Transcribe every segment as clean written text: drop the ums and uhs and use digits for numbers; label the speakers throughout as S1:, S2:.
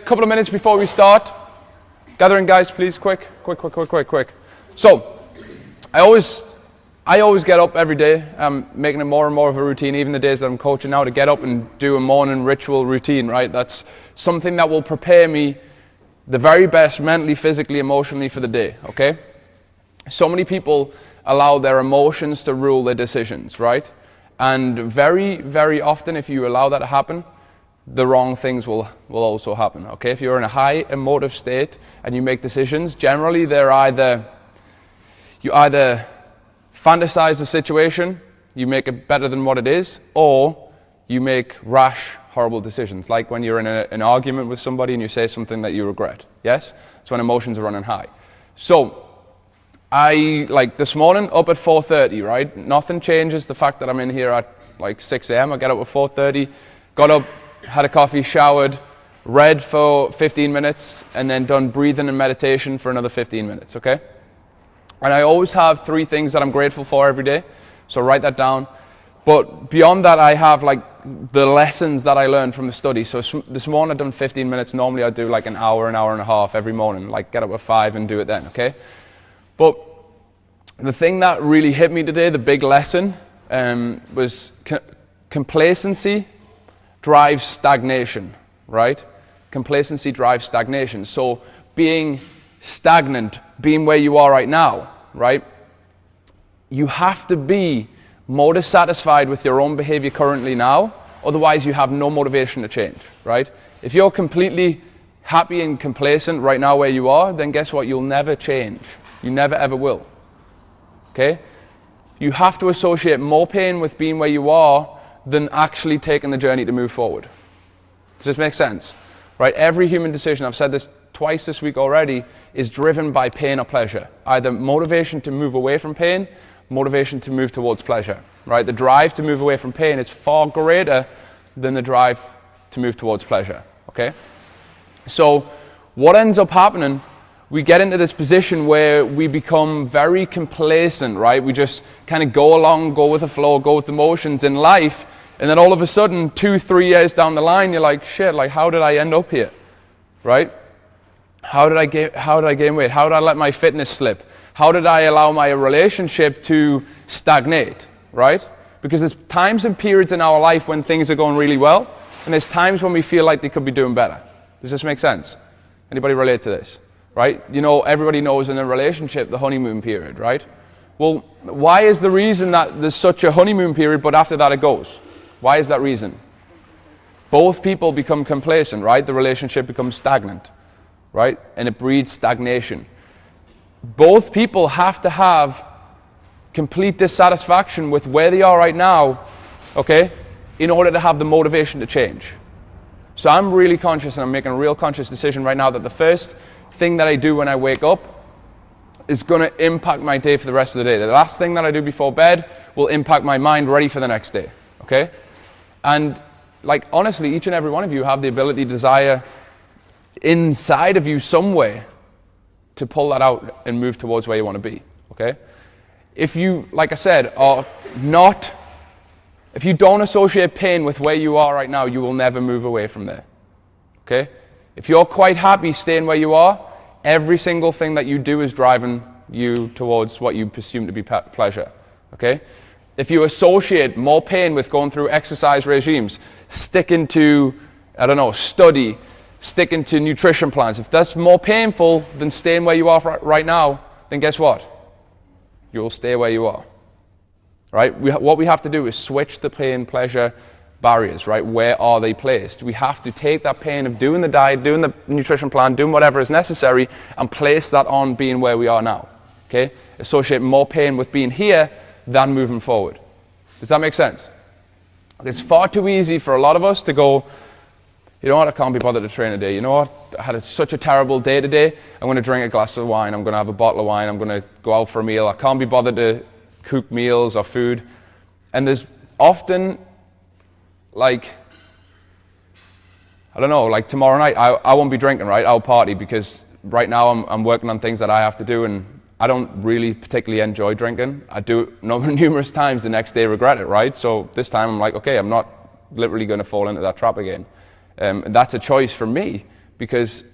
S1: couple of minutes before we start. Gathering, guys, please, quick. So, I always get up every day. I'm making it more and more of a routine, even the days that I'm coaching now, to get up and do a morning ritual routine, right? That's something that will prepare me the very best mentally, physically, emotionally for the day, okay? So many people allow their emotions to rule their decisions, right? And very, very often, if you allow that to happen, the wrong things will also happen, okay? If you're in a high emotive state and you make decisions, generally you either fantasize the situation, you make it better than what it is, or you make rash, horrible decisions, like when you're in an argument with somebody and you say something that you regret, yes? It's when emotions are running high. So, like this morning, up at 4:30, right? Nothing changes the fact that I'm in here at like 6 a.m. I get up at 4:30, got up, had a coffee, showered, read for 15 minutes, and then done breathing and meditation for another 15 minutes, okay? And I always have 3 things that I'm grateful for every day, so write that down. But beyond that, I have like the lessons that I learned from the study. So this morning I've done 15 minutes. Normally I do like an hour and a half every morning, like get up at 5 and do it then, okay? But the thing that really hit me today, the big lesson, was complacency drives stagnation, right? Complacency drives stagnation. So being stagnant, being where you are right now, right? You have to be more dissatisfied with your own behavior currently now, otherwise you have no motivation to change, right? If you're completely happy and complacent right now where you are, then guess what? You'll never change. You never ever will, okay? You have to associate more pain with being where you are than actually taking the journey to move forward. Does this make sense? Right? Every human decision, I've said this twice this week already, is driven by pain or pleasure. Either motivation to move away from pain, motivation to move towards pleasure. Right? The drive to move away from pain is far greater than the drive to move towards pleasure. Okay? So what ends up happening, we get into this position where we become very complacent, right? We just kind of go along, go with the flow, go with the motions in life, and then all of a sudden, 2-3 years down the line, you're like, shit, like how did I end up here, right? How did I gain weight? How did I let my fitness slip? How did I allow my relationship to stagnate, right? Because there's times and periods in our life when things are going really well, and there's times when we feel like they could be doing better. Does this make sense? Anybody relate to this? Right? You know, everybody knows in a relationship the honeymoon period, right? Well, why is the reason that there's such a honeymoon period, but after that it goes? Why is that reason? Both people become complacent, right? The relationship becomes stagnant, right? And it breeds stagnation. Both people have to have complete dissatisfaction with where they are right now, okay, in order to have the motivation to change. So I'm really conscious, and I'm making a real conscious decision right now that the first thing that I do when I wake up is going to impact my day for the rest of the day. The last thing that I do before bed will impact my mind ready for the next day, okay? And like honestly, each and every one of you have the ability, desire inside of you somewhere to pull that out and move towards where you want to be, okay? If you, like I said, if you don't associate pain with where you are right now, you will never move away from there, okay? If you're quite happy staying where you are, every single thing that you do is driving you towards what you presume to be pleasure, okay? If you associate more pain with going through exercise regimes, sticking to, I don't know, study, sticking to nutrition plans, if that's more painful than staying where you are right now, then guess what? You'll stay where you are, right? What we have to do is switch the pain-pleasure barriers, right? Where are they placed? We have to take that pain of doing the diet, doing the nutrition plan, doing whatever is necessary, and place that on being where we are now, okay? Associate more pain with being here than moving forward. Does that make sense? It's far too easy for a lot of us to go, you know what, I can't be bothered to train today. You know what, I had such a terrible day today. I'm going to drink a glass of wine. I'm going to have a bottle of wine. I'm going to go out for a meal. I can't be bothered to cook meals or food. And there's often, like, I don't know, like tomorrow night, I won't be drinking, right? I'll party because right now I'm working on things that I have to do, and I don't really particularly enjoy drinking. I do it numerous times, the next day regret it, right? So this time I'm like, okay, I'm not literally going to fall into that trap again. And that's a choice for me. because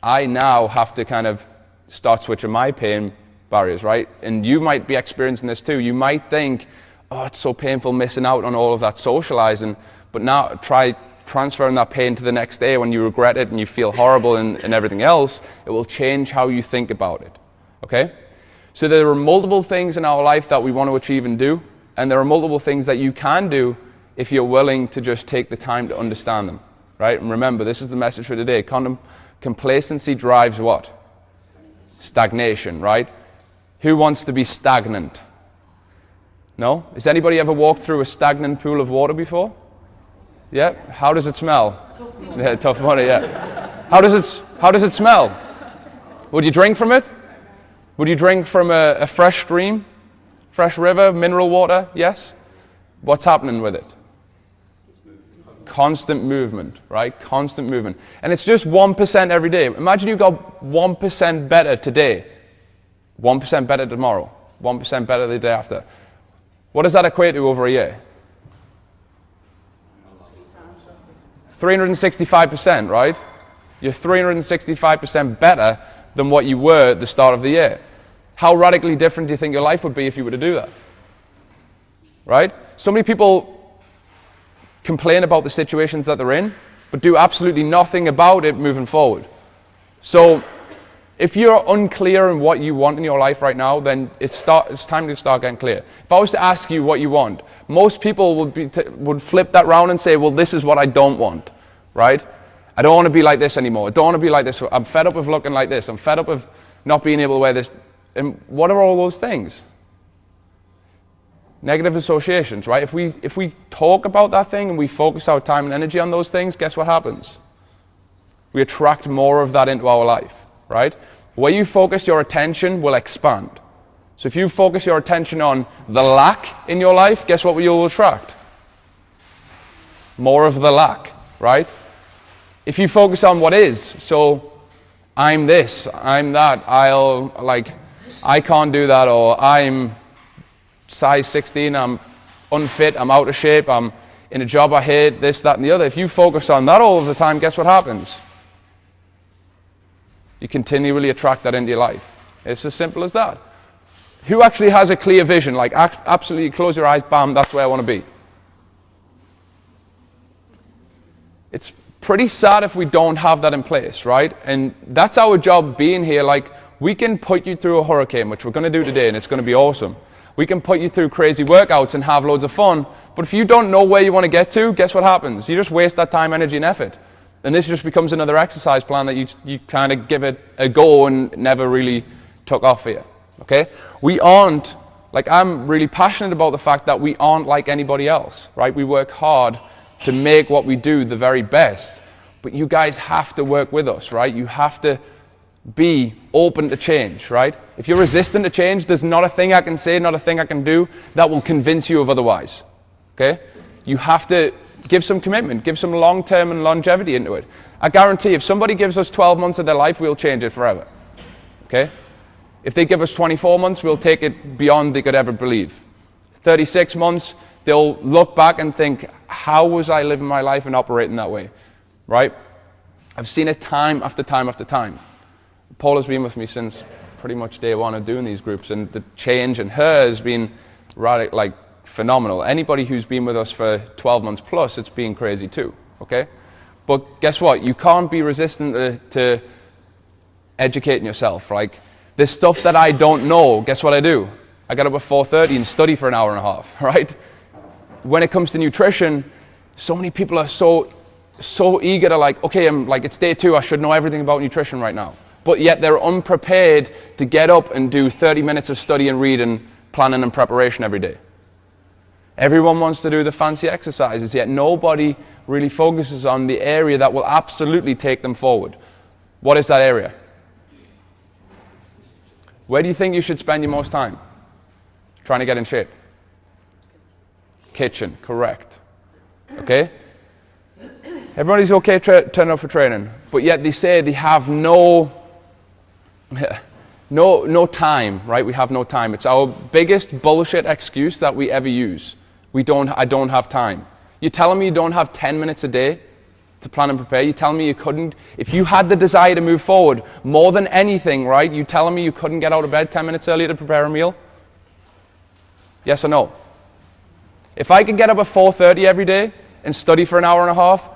S1: I now have to kind of start switching my pain barriers, right? And you might be experiencing this too. You might think, oh, it's so painful missing out on all of that socializing, but now try transferring that pain to the next day when you regret it and you feel horrible and everything else. It will change how you think about it, okay? So there are multiple things in our life that we want to achieve and do, and there are multiple things that you can do if you're willing to just take the time to understand them, right? And remember, this is the message for today. Complacency drives what? Stagnation, right? Who wants to be stagnant? No? Has anybody ever walked through a stagnant pool of water before? Yeah? How does it smell? Yeah, tough money, yeah. How does it smell? Would you drink from it? Would you drink from a fresh stream? Fresh river, mineral water? Yes? What's happening with it? Constant movement, right? Constant movement. And it's just 1% every day. Imagine you got 1% better today, 1% better tomorrow, 1% better the day after. What does that equate to over a year? 365%, right? You're 365% better than what you were at the start of the year. How radically different do you think your life would be if you were to do that? Right? So many people complain about the situations that they're in, but do absolutely nothing about it moving forward. So if you're unclear in what you want in your life right now, then it's time to start getting clear. If I was to ask you what you want, most people would flip that round and say, well, this is what I don't want, right? I don't want to be like this anymore. I don't want to be like this. I'm fed up of looking like this. I'm fed up of not being able to wear this. And what are all those things? Negative associations, right? If we talk about that thing and we focus our time and energy on those things, guess what happens? We attract more of that into our life, right? Where you focus your attention will expand. So if you focus your attention on the lack in your life, guess what you'll attract? More of the lack, right? If you focus on what is, so I'm this, I'm that, I can't do that, or I'm size 16, I'm unfit, I'm out of shape, I'm in a job I hate, this, that, and the other. If you focus on that all of the time, guess what happens? You continually attract that into your life. It's as simple as that. Who actually has a clear vision? Like, absolutely close your eyes, bam, that's where I want to be. It's pretty sad if we don't have that in place, right? And that's our job being here. Like, we can put you through a hurricane, which we're going to do today, and it's going to be awesome. We can put you through crazy workouts and have loads of fun, but if you don't know where you want to get to, guess what happens? You just waste that time, energy, and effort. And this just becomes another exercise plan that you kind of give it a go and never really took off for you, okay? We aren't, like, I'm really passionate about the fact that we aren't like anybody else, right? We work hard to make what we do the very best, but you guys have to work with us, right? You have to be open to change, right? If you're resistant to change, there's not a thing I can say, not a thing I can do that will convince you of otherwise, okay? You have to give some commitment, give some long-term and longevity into it. I guarantee if somebody gives us 12 months of their life, we'll change it forever, okay? If they give us 24 months, we'll take it beyond they could ever believe. 36 months, they'll look back and think, how was I living my life and operating that way, right? I've seen it time after time after time. Paula's been with me since pretty much day one of doing these groups, and the change in her has been like phenomenal. Anybody who's been with us for 12 months plus, it's been crazy too, okay? But guess what? You can't be resistant to educating yourself. Like, there's stuff that I don't know. Guess what I do? I get up at 4:30 and study for an hour and a half, right? When it comes to nutrition, so many people are so eager to like, okay, it's day 2, I should know everything about nutrition right now. But yet they're unprepared to get up and do 30 minutes of study and reading, planning and preparation every day. Everyone wants to do the fancy exercises, yet nobody really focuses on the area that will absolutely take them forward. What is that area? Where do you think you should spend your most time? Trying to get in shape. Kitchen, correct. Okay? Everybody's okay turning up for training, but yet they say they have no time, right? We have no time. It's our biggest bullshit excuse that we ever use. I don't have time. You're telling me you don't have 10 minutes a day to plan and prepare? You telling me you couldn't, if you had the desire to move forward more than anything, right? You telling me you couldn't get out of bed 10 minutes earlier to prepare a meal? Yes or no? If I could get up at 4:30 every day and study for an hour and a half,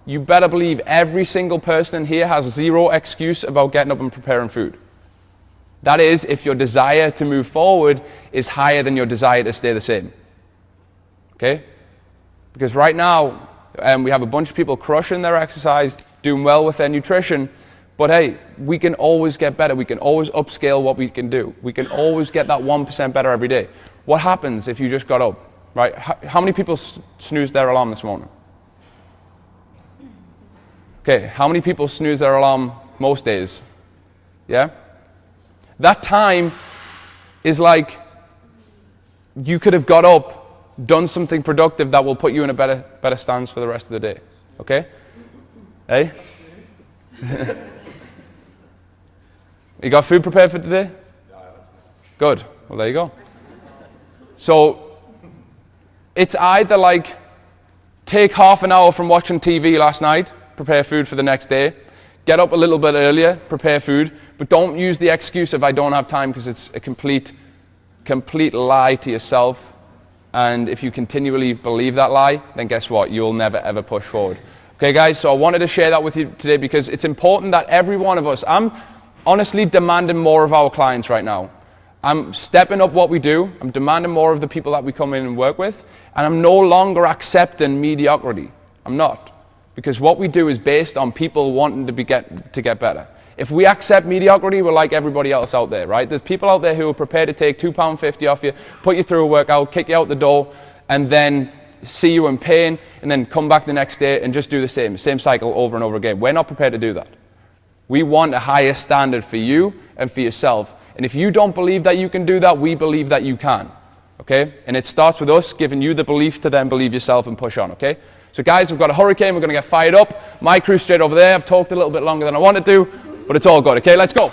S1: you better believe every single person in here has zero excuse about getting up and preparing food. That is, if your desire to move forward is higher than your desire to stay the same. Okay? Because right now, we have a bunch of people crushing their exercise, doing well with their nutrition, but hey, we can always get better. We can always upscale what we can do. We can always get that 1% better every day. What happens if you just got up, right? How many people snoozed their alarm this morning? Okay, how many people snooze their alarm most days? Yeah? That time is like you could have got up, done something productive that will put you in a better stance for the rest of the day. Okay? Hey? You got food prepared for today? Good. Well, there you go. So, it's either like take half an hour from watching TV last night, prepare food for the next day, get up a little bit earlier, prepare food, but don't use the excuse of I don't have time, because it's a complete lie to yourself. And if you continually believe that lie, then guess what? You'll never ever push forward. Okay guys, so I wanted to share that with you today because it's important that every one of us, I'm honestly demanding more of our clients right now. I'm stepping up what we do, I'm demanding more of the people that we come in and work with, and I'm no longer accepting mediocrity. I'm not. Because what we do is based on people wanting to get better. If we accept mediocrity, we're like everybody else out there, right? There's people out there who are prepared to take £2.50 off you, put you through a workout, kick you out the door, and then see you in pain, and then come back the next day and just do the same cycle over and over again. We're not prepared to do that. We want a higher standard for you and for yourself. And if you don't believe that you can do that, we believe that you can. Okay? And it starts with us giving you the belief to then believe yourself and push on, okay? So guys, we've got a hurricane, we're going to get fired up. My crew's straight over there. I've talked a little bit longer than I wanted to, but it's all good, okay? Let's go.